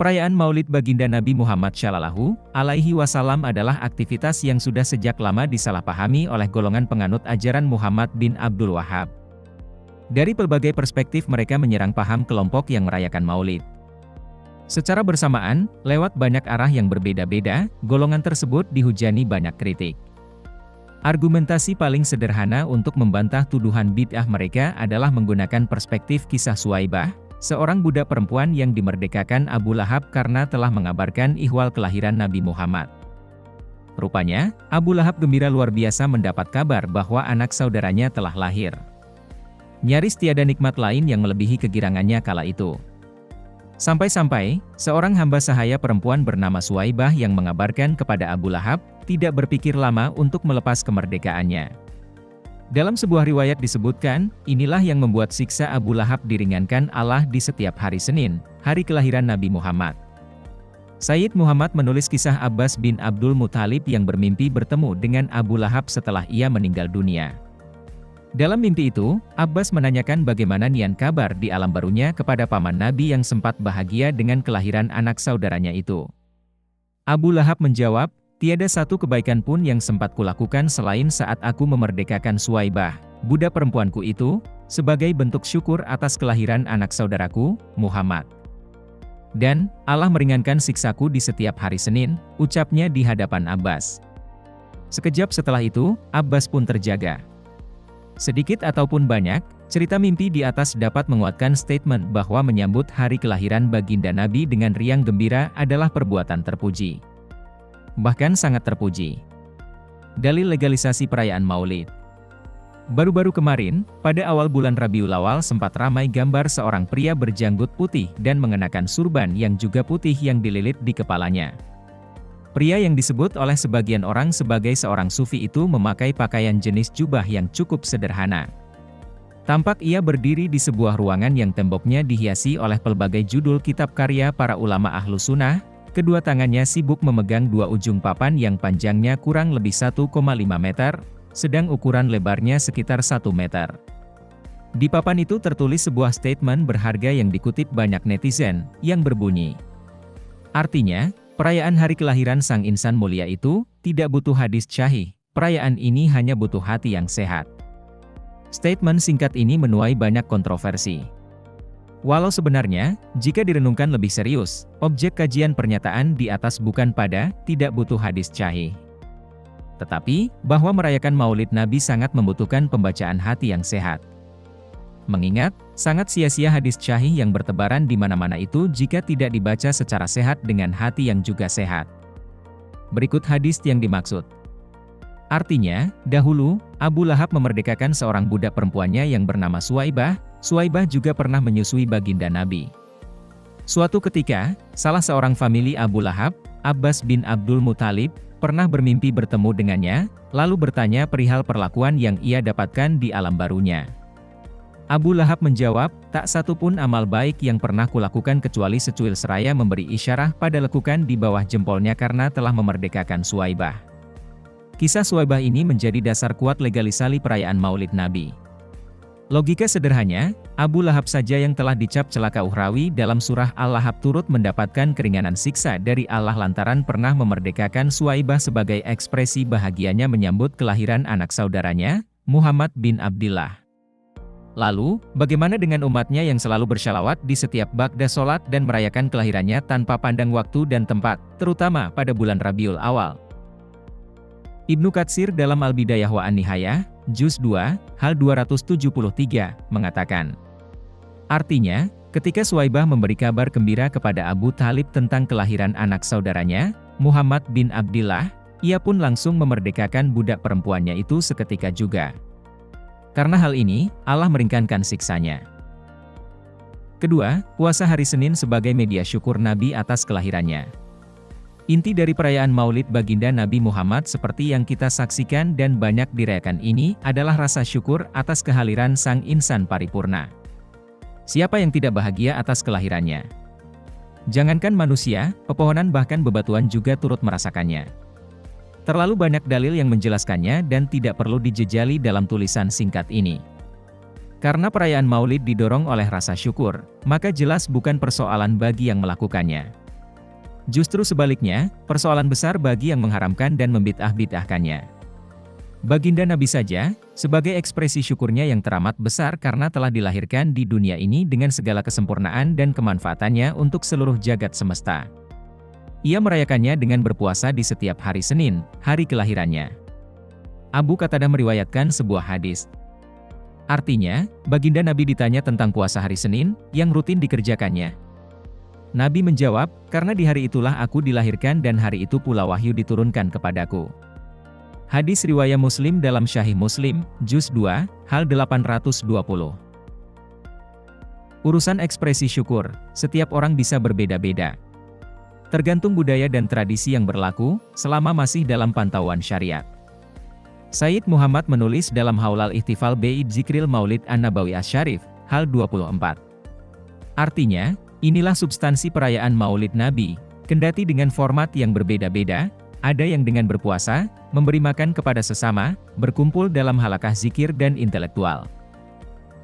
Perayaan Maulid Baginda Nabi Muhammad Shallallahu Alaihi Wasallam adalah aktivitas yang sudah sejak lama disalahpahami oleh golongan penganut ajaran Muhammad bin Abdul Wahhab. Dari berbagai perspektif mereka menyerang paham kelompok yang merayakan Maulid. Secara bersamaan, lewat banyak arah yang berbeda-beda, golongan tersebut dihujani banyak kritik. Argumentasi paling sederhana untuk membantah tuduhan bid'ah mereka adalah menggunakan perspektif kisah Suwaibah, seorang budak perempuan yang dimerdekakan Abu Lahab karena telah mengabarkan ihwal kelahiran Nabi Muhammad. Rupanya, Abu Lahab gembira luar biasa mendapat kabar bahwa anak saudaranya telah lahir. Nyaris tiada nikmat lain yang melebihi kegirangannya kala itu. Sampai-sampai, seorang hamba sahaya perempuan bernama Suwaibah yang mengabarkan kepada Abu Lahab, tidak berpikir lama untuk melepas kemerdekaannya. Dalam sebuah riwayat disebutkan, inilah yang membuat siksa Abu Lahab diringankan Allah di setiap hari Senin, hari kelahiran Nabi Muhammad. Sayyid Muhammad menulis kisah Abbas bin Abdul Muthalib yang bermimpi bertemu dengan Abu Lahab setelah ia meninggal dunia. Dalam mimpi itu, Abbas menanyakan bagaimana nian kabar di alam barunya kepada paman Nabi yang sempat bahagia dengan kelahiran anak saudaranya itu. Abu Lahab menjawab, "Tiada satu kebaikan pun yang sempat kulakukan selain saat aku memerdekakan Suwaibah, budak perempuanku itu, sebagai bentuk syukur atas kelahiran anak saudaraku, Muhammad. Dan, Allah meringankan siksaku di setiap hari Senin," ucapnya di hadapan Abbas. Sekejap setelah itu, Abbas pun terjaga. Sedikit ataupun banyak, cerita mimpi di atas dapat menguatkan statement bahwa menyambut hari kelahiran baginda Nabi dengan riang gembira adalah perbuatan terpuji. Bahkan sangat terpuji. Dalil legalisasi perayaan Maulid. Baru-baru kemarin, pada awal bulan Rabiul Awal sempat ramai gambar seorang pria berjanggut putih dan mengenakan surban yang juga putih yang dililit di kepalanya. Pria yang disebut oleh sebagian orang sebagai seorang sufi itu memakai pakaian jenis jubah yang cukup sederhana. Tampak ia berdiri di sebuah ruangan yang temboknya dihiasi oleh pelbagai judul kitab karya para ulama Ahlus Sunnah. Kedua tangannya sibuk memegang dua ujung papan yang panjangnya kurang lebih 1,5 meter, sedang ukuran lebarnya sekitar 1 meter. Di papan itu tertulis sebuah statement berharga yang dikutip banyak netizen, yang berbunyi, artinya, perayaan hari kelahiran sang insan mulia itu tidak butuh hadis syahih, perayaan ini hanya butuh hati yang sehat. Statement singkat ini menuai banyak kontroversi. Walau sebenarnya, jika direnungkan lebih serius, objek kajian pernyataan di atas bukan pada tidak butuh hadis syahih, tetapi bahwa merayakan Maulid Nabi sangat membutuhkan pembacaan hati yang sehat. Mengingat, sangat sia-sia hadis syahih yang bertebaran di mana-mana itu jika tidak dibaca secara sehat dengan hati yang juga sehat. Berikut hadis yang dimaksud. Artinya, dahulu, Abu Lahab memerdekakan seorang budak perempuannya yang bernama Suwaibah. Suwaibah juga pernah menyusui baginda Nabi. Suatu ketika, salah seorang famili Abu Lahab, Abbas bin Abdul Muthalib, pernah bermimpi bertemu dengannya, lalu bertanya perihal perlakuan yang ia dapatkan di alam barunya. Abu Lahab menjawab, "Tak satu pun amal baik yang pernah kulakukan kecuali secuil seraya memberi isyarah pada lekukan di bawah jempolnya karena telah memerdekakan Suwaibah." Kisah Suwaibah ini menjadi dasar kuat legalisasi perayaan Maulid Nabi. Logika sederhananya, Abu Lahab saja yang telah dicap celaka ukhrawi dalam surah Al-Lahab turut mendapatkan keringanan siksa dari Allah lantaran pernah memerdekakan Suwaibah sebagai ekspresi bahagianya menyambut kelahiran anak saudaranya, Muhammad bin Abdillah. Lalu, bagaimana dengan umatnya yang selalu bersyalawat di setiap ba'da sholat dan merayakan kelahirannya tanpa pandang waktu dan tempat, terutama pada bulan Rabiul Awal? Ibnu Katsir dalam Al-Bidayah wa An-Nihayah, Juz 2, hal 273, mengatakan, artinya, ketika Suwaibah memberi kabar gembira kepada Abu Thalib tentang kelahiran anak saudaranya, Muhammad bin Abdillah, ia pun langsung memerdekakan budak perempuannya itu seketika juga. Karena hal ini, Allah meringankan siksanya. Kedua, puasa hari Senin sebagai media syukur Nabi atas kelahirannya. Inti dari perayaan Maulid Baginda Nabi Muhammad seperti yang kita saksikan dan banyak dirayakan ini adalah rasa syukur atas kehadiran sang insan paripurna. Siapa yang tidak bahagia atas kelahirannya? Jangankan manusia, pepohonan bahkan bebatuan juga turut merasakannya. Terlalu banyak dalil yang menjelaskannya dan tidak perlu dijejali dalam tulisan singkat ini. Karena perayaan Maulid didorong oleh rasa syukur, maka jelas bukan persoalan bagi yang melakukannya. Justru sebaliknya, persoalan besar bagi yang mengharamkan dan membid'ah-bid'ahkannya. Baginda Nabi saja, sebagai ekspresi syukurnya yang teramat besar karena telah dilahirkan di dunia ini dengan segala kesempurnaan dan kemanfaatannya untuk seluruh jagat semesta. Ia merayakannya dengan berpuasa di setiap hari Senin, hari kelahirannya. Abu Qatadah meriwayatkan sebuah hadis. Artinya, baginda Nabi ditanya tentang puasa hari Senin, yang rutin dikerjakannya. Nabi menjawab, karena di hari itulah aku dilahirkan dan hari itu pula wahyu diturunkan kepadaku. Hadis riwayat Muslim dalam Syahih Muslim, Juz 2, hal 820. Urusan ekspresi syukur, setiap orang bisa berbeda-beda. Tergantung budaya dan tradisi yang berlaku, selama masih dalam pantauan syariat. Sayyid Muhammad menulis dalam Haulal Ihtifal Ba'id Zikril Maulid An-Nabawi Asy-Syarif, hal 24. Artinya, inilah substansi perayaan Maulid Nabi, kendati dengan format yang berbeda-beda, ada yang dengan berpuasa, memberi makan kepada sesama, berkumpul dalam halakah zikir dan intelektual.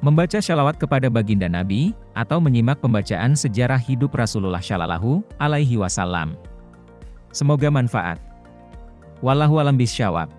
Membaca syalawat kepada baginda Nabi, atau menyimak pembacaan sejarah hidup Rasulullah Shallallahu Alaihi Wasallam. Semoga manfaat. Wallahu a'lam bishawab.